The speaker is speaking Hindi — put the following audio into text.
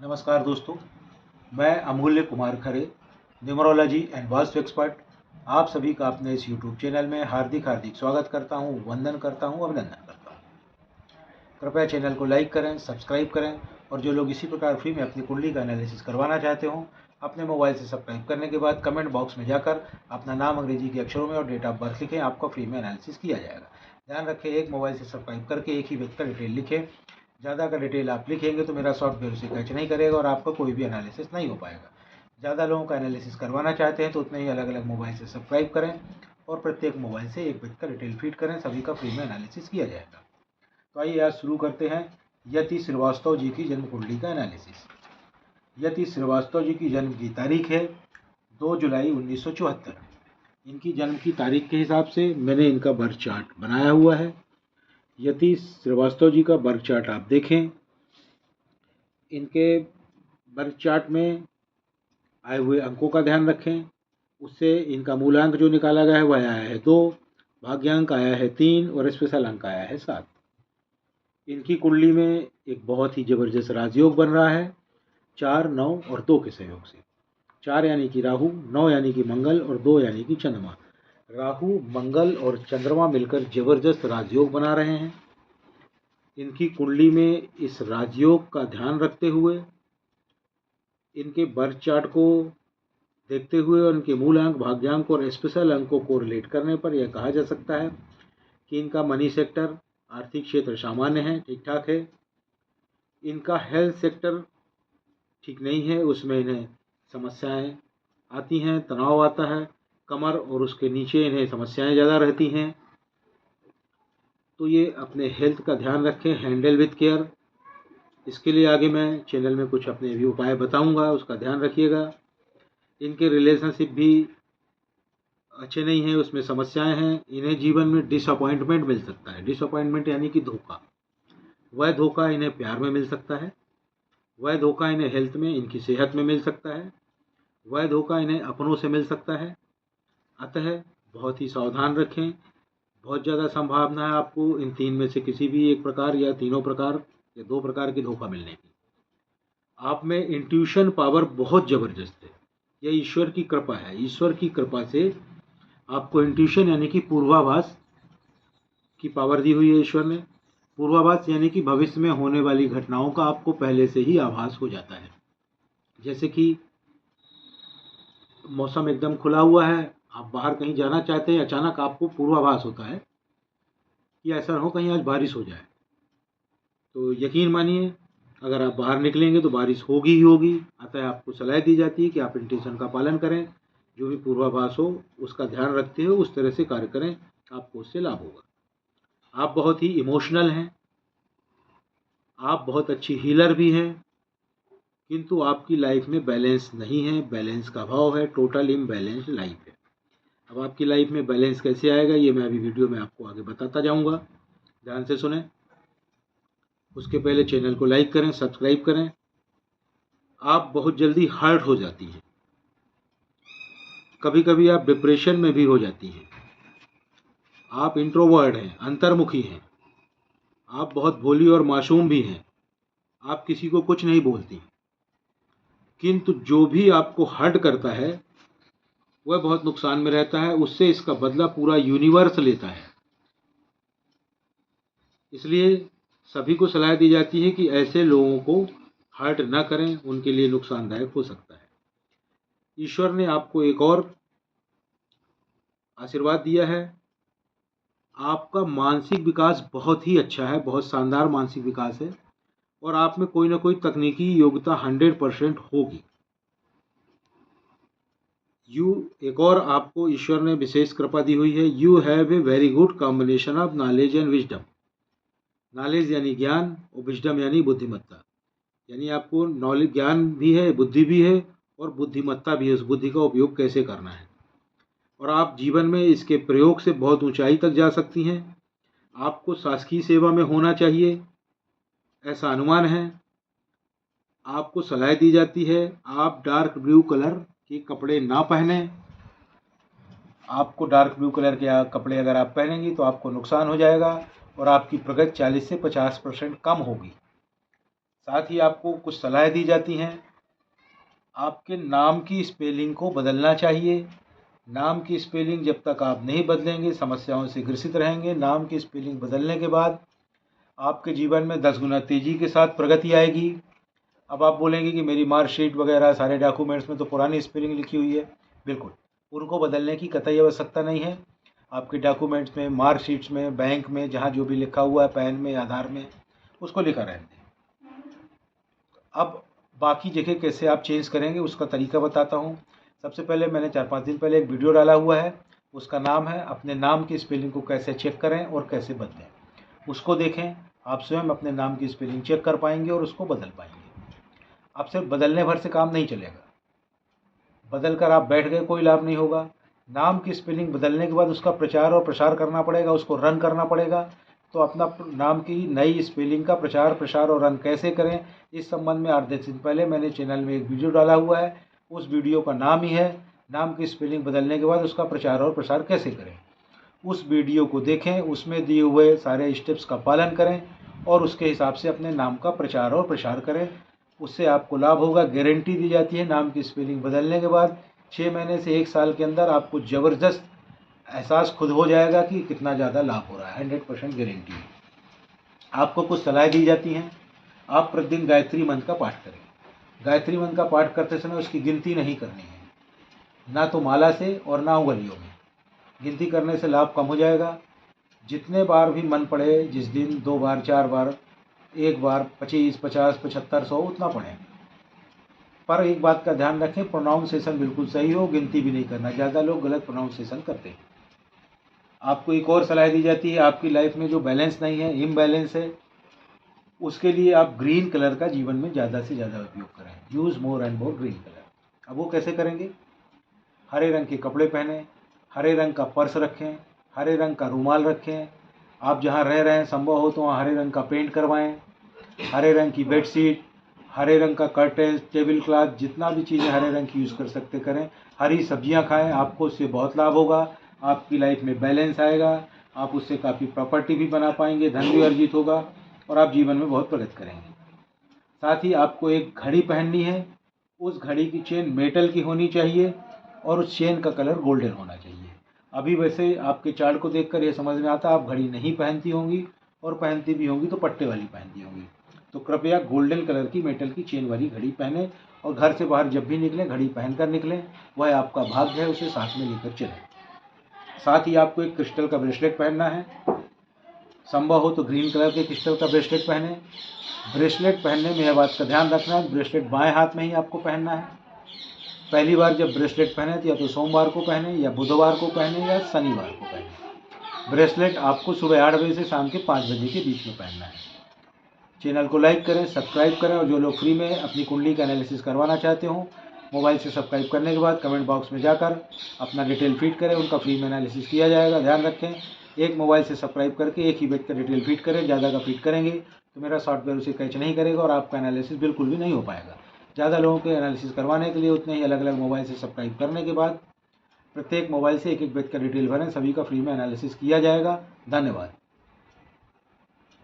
नमस्कार दोस्तों, मैं अमूल्य Kumar Khare, numerology and vastu expert, आप सभी का अपने इस यूट्यूब चैनल में हार्दिक स्वागत करता हूं, वंदन करता हूं, अभिनंदन करता हूं। कृपया चैनल को लाइक करें, सब्सक्राइब करें और जो लोग इसी प्रकार फ्री में अपनी कुंडली का एनालिसिस करवाना चाहते हों, अपने मोबाइल से सब्सक्राइब करने के बाद कमेंट बॉक्स में जाकर अपना नाम अंग्रेजी के अक्षरों में और डेट ऑफ बर्थ लिखें। आपका फ्री में एनालिसिस किया जाएगा। ध्यान रखें, एक मोबाइल से सब्सक्राइब करके एक ही व्यक्ति का डिटेल लिखें। ज़्यादा का डिटेल आप लिखेंगे तो मेरा सॉफ्टवेयर उसे कैच नहीं करेगा और आपका कोई भी एनालिसिस नहीं हो पाएगा। ज़्यादा लोगों का एनालिसिस करवाना चाहते हैं तो उतने ही अलग अलग मोबाइल से सब्सक्राइब करें और प्रत्येक मोबाइल से एक व्यक्ति का डिटेल फीड करें, सभी का फ्री में एनालिसिस किया जाएगा। तो आइए आज शुरू करते हैं यति श्रीवास्तव जी की जन्म कुंडली का एनालिसिस। यति श्रीवास्तव जी की जन्म की तारीख है 2 जुलाई 1974। इनकी जन्म की तारीख के हिसाब से मैंने इनका बर्थ चार्ट बनाया हुआ है। यति श्रीवास्तव जी का बर्थ चार्ट आप देखें। इनके बर्थ चार्ट में आए हुए अंकों का ध्यान रखें। उससे इनका मूलांक जो निकाला गया है वह आया है 2, भाग्यांक आया है 3 और स्पेशल अंक आया है 7। इनकी कुंडली में एक बहुत ही जबरदस्त राजयोग बन रहा है 4, 9 और 2 के सहयोग से। 4 यानी कि राहु, 9 यानी कि मंगल और 2 यानी कि चंद्रमा। राहु, मंगल और चंद्रमा मिलकर जबरदस्त राजयोग बना रहे हैं। इनकी कुंडली में इस राजयोग का ध्यान रखते हुए इनके बर्थ चार्ट को देखते हुए और इनके मूलांक, भाग्यांक और स्पेशल अंक को रिलेट करने पर यह कहा जा सकता है कि इनका मनी सेक्टर, आर्थिक क्षेत्र सामान्य है, ठीक ठाक है। इनका हेल्थ सेक्टर ठीक नहीं है, उसमें इन्हें समस्याएं आती हैं, तनाव आता है, कमर और उसके नीचे इन्हें समस्याएं ज़्यादा रहती हैं। तो ये अपने हेल्थ का ध्यान रखें, हैंडल विथ केयर। इसके लिए आगे मैं चैनल में कुछ अपने भी उपाय बताऊंगा, उसका ध्यान रखिएगा। इनके रिलेशनशिप भी अच्छे नहीं हैं, उसमें समस्याएं हैं। इन्हें जीवन में डिसअपॉइंटमेंट मिल सकता है। डिसअपॉइंटमेंट यानी कि धोखा। वह धोखा इन्हें प्यार में मिल सकता है, वह धोखा इन्हें हेल्थ में, इनकी सेहत में मिल सकता है, वह धोखा इन्हें अपनों से मिल सकता है। अतः बहुत ही सावधान रखें। बहुत ज़्यादा संभावना है आपको इन 3 में से किसी भी एक प्रकार या तीनों प्रकार या 2 प्रकार की धोखा मिलने की। आप में इंट्यूशन पावर बहुत ज़बरदस्त है, यह ईश्वर की कृपा है। ईश्वर की कृपा से आपको इंट्यूशन यानी कि पूर्वाभास की पावर दी हुई है ईश्वर ने। पूर्वाभास यानी कि भविष्य में होने वाली घटनाओं का आपको पहले से ही आभास हो जाता है। जैसे कि मौसम एकदम खुला हुआ है, आप बाहर कहीं जाना चाहते हैं, अचानक आपको पूर्वाभास होता है कि ऐसा हो कहीं आज बारिश हो जाए, तो यकीन मानिए अगर आप बाहर निकलेंगे तो बारिश होगी ही होगी। अतः आपको सलाह दी जाती है कि आप इंट्यूशन का पालन करें, जो भी पूर्वाभास हो उसका ध्यान रखते हुए उस तरह से कार्य करें, आपको उससे लाभ होगा। आप बहुत ही इमोशनल हैं, आप बहुत अच्छी हीलर भी हैं, किंतु आपकी लाइफ में बैलेंस नहीं है, बैलेंस का अभाव है, टोटल इम्बैलेंस लाइफ है। अब आपकी लाइफ में बैलेंस कैसे आएगा ये मैं अभी वीडियो में आपको आगे बताता जाऊंगा, ध्यान से सुने। उसके पहले चैनल को लाइक करें, सब्सक्राइब करें। आप बहुत जल्दी हर्ट हो जाती हैं, कभी कभी आप डिप्रेशन में भी हो जाती हैं। आप इंट्रोवर्ट हैं, अंतर्मुखी हैं, आप बहुत भोली और मासूम भी हैं, आप किसी को कुछ नहीं बोलती, किंतु जो भी आपको हर्ट करता है वह बहुत नुकसान में रहता है, उससे इसका बदला पूरा यूनिवर्स लेता है। इसलिए सभी को सलाह दी जाती है कि ऐसे लोगों को हर्ट न करें, उनके लिए नुकसानदायक हो सकता है। ईश्वर ने आपको एक और आशीर्वाद दिया है, आपका मानसिक विकास बहुत ही अच्छा है, बहुत शानदार मानसिक विकास है और आप में कोई ना कोई तकनीकी योग्यता 100% होगी। एक और आपको ईश्वर ने विशेष कृपा दी हुई है, you have a very good combination of knowledge and wisdom. Knowledge यानी ज्ञान और विजडम यानी बुद्धिमत्ता, यानी आपको नॉलेज, ज्ञान भी है, बुद्धि भी है और बुद्धिमत्ता भी है, उस बुद्धि का उपयोग कैसे करना है। और आप जीवन में इसके प्रयोग से बहुत ऊंचाई तक जा सकती हैं। आपको शासकीय सेवा में होना चाहिए ऐसा अनुमान है। आपको सलाह दी जाती है आप डार्क ब्लू कलर के कपड़े ना पहने। आपको डार्क ब्लू कलर के कपड़े अगर आप पहनेंगी तो आपको नुकसान हो जाएगा और आपकी प्रगति 40 से 50% कम होगी। साथ ही आपको कुछ सलाह दी जाती हैं। आपके नाम की स्पेलिंग को बदलना चाहिए। नाम की स्पेलिंग जब तक आप नहीं बदलेंगे समस्याओं से ग्रसित रहेंगे। नाम की स्पेलिंग बदलने के बाद आपके जीवन में 10 गुना तेज़ी के साथ प्रगति आएगी। अब आप बोलेंगे कि मेरी मार्कशीट वगैरह सारे डॉक्यूमेंट्स में तो पुरानी स्पेलिंग लिखी हुई है। बिल्कुल, उनको बदलने की कतई आवश्यकता नहीं है। आपके डॉक्यूमेंट्स में, मार्कशीट्स में, बैंक में, जहाँ जो भी लिखा हुआ है, पैन में, आधार में, उसको लिखा रहने दें। अब बाकी जगह कैसे आप चेंज करेंगे उसका तरीका बताता हूँ। सबसे पहले मैंने 4-5 दिन पहले एक वीडियो डाला हुआ है, उसका नाम है अपने नाम की स्पेलिंग को कैसे चेक करें और कैसे बदलें। उसको देखें, आप स्वयं अपने नाम की स्पेलिंग चेक कर पाएंगे और उसको बदल पाएंगे। अब सिर्फ बदलने भर से काम नहीं चलेगा। बदल कर आप बैठ गए, कोई लाभ नहीं होगा। नाम की स्पेलिंग बदलने के बाद उसका प्रचार और प्रसार करना पड़ेगा, उसको रन करना पड़ेगा। तो अपना नाम की नई स्पेलिंग का प्रचार, प्रसार और रन कैसे करें, इस संबंध में 8-10 दिन पहले मैंने चैनल में एक वीडियो डाला हुआ है। उस वीडियो का नाम ही है नाम की स्पेलिंग बदलने के बाद उसका प्रचार और प्रसार कैसे करें। उस वीडियो को देखें, उसमें दिए हुए सारे स्टेप्स का पालन करें और उसके हिसाब से अपने नाम का प्रचार और प्रसार करें। उससे आपको लाभ होगा। गारंटी दी जाती है नाम की स्पेलिंग बदलने के बाद 6 महीने से 1 साल के अंदर आपको ज़बरदस्त एहसास खुद हो जाएगा कि कितना ज़्यादा लाभ हो रहा है। 100% गारंटी है। आपको कुछ सलाह दी जाती हैं। आप प्रतिदिन गायत्री मंत्र का पाठ करें। गायत्री मंत्र का पाठ करते समय उसकी गिनती नहीं करनी है, ना तो माला से और ना उंगलियों में। गिनती करने से लाभ कम हो जाएगा। जितने बार भी मन पड़े, जिस दिन 2 बार, 4 बार, 1 बार, 25, 50, 75, 100 उतना पढ़ें। पर एक बात का ध्यान रखें, प्रोनाउंसिएशन बिल्कुल सही हो, गिनती भी नहीं करना। ज़्यादा लोग गलत प्रोनाउंसिएशन करते हैं। आपको एक और सलाह दी जाती है, आपकी लाइफ में जो बैलेंस नहीं है, इम्बैलेंस है, उसके लिए आप ग्रीन कलर का जीवन में ज़्यादा से ज़्यादा उपयोग करें। Use more and more green colour. अब वो कैसे करेंगे? हरे रंग के कपड़े पहने, हरे रंग का पर्स रखें, हरे रंग का रुमाल रखें। आप जहाँ रह रहे हैं संभव हो तो वहाँ हरे रंग का पेंट करवाएं। हरे रंग की बेडशीट, हरे रंग का कर्टेन, टेबल क्लॉथ, जितना भी चीज़ें हरे रंग की यूज़ कर सकते करें। हरी सब्जियां खाएं, आपको उससे बहुत लाभ होगा। आपकी लाइफ में बैलेंस आएगा। आप उससे काफ़ी प्रॉपर्टी भी बना पाएंगे, धन भी अर्जित होगा और आप जीवन में बहुत प्रगति करेंगे। साथ ही आपको एक घड़ी पहननी है। उस घड़ी की चेन मेटल की होनी चाहिए और उस चेन का कलर गोल्डन होना चाहिए। अभी वैसे आपके चार्ट को देखकर यह समझ में आता आप घड़ी नहीं पहनती होंगी, और पहनती भी होंगी तो पट्टे वाली पहनती होंगी। तो कृपया गोल्डन कलर की मेटल की चेन वाली घड़ी पहने और घर से बाहर जब भी निकलें घड़ी पहनकर निकलें। वह आपका भाग्य है, उसे साथ में लेकर चलें। साथ ही आपको एक क्रिस्टल का ब्रेसलेट पहनना है। संभव हो तो ग्रीन कलर के क्रिस्टल का ब्रेसलेट पहने। ब्रेसलेट पहनने में यह बात का ध्यान रखना है, ब्रेसलेट बाएं हाथ में ही आपको पहनना है। पहली बार जब ब्रेसलेट पहने तो या तो सोमवार को पहने, या बुधवार को पहने, या शनिवार को पहने। ब्रेसलेट आपको सुबह 8 बजे से शाम के 5 बजे के बीच में पहनना है। चैनल को लाइक करें, सब्सक्राइब करें, और जो लोग फ्री में अपनी कुंडली का एनालिसिस करवाना चाहते हो, मोबाइल से सब्सक्राइब करने के बाद कमेंट बॉक्स में जाकर अपना डिटेल फीड करें, उनका फ्री में एनालिसिस किया जाएगा। ध्यान रखें, एक मोबाइल से सब्सक्राइब करके एक ही व्यक्ति का डिटेल फीड करें। ज़्यादा का फीड करेंगे तो मेरा सॉफ्टवेयर उसे कैच नहीं करेगा और आपका एनालिसिस बिल्कुल भी नहीं हो पाएगा। ज़्यादा लोगों के एनालिसिस करवाने के लिए उतने ही अलग अलग मोबाइल से सब्सक्राइब करने के बाद प्रत्येक मोबाइल से एक एक व्यक्ति का डिटेल भरें, सभी का फ्री में एनालिसिस किया जाएगा। धन्यवाद।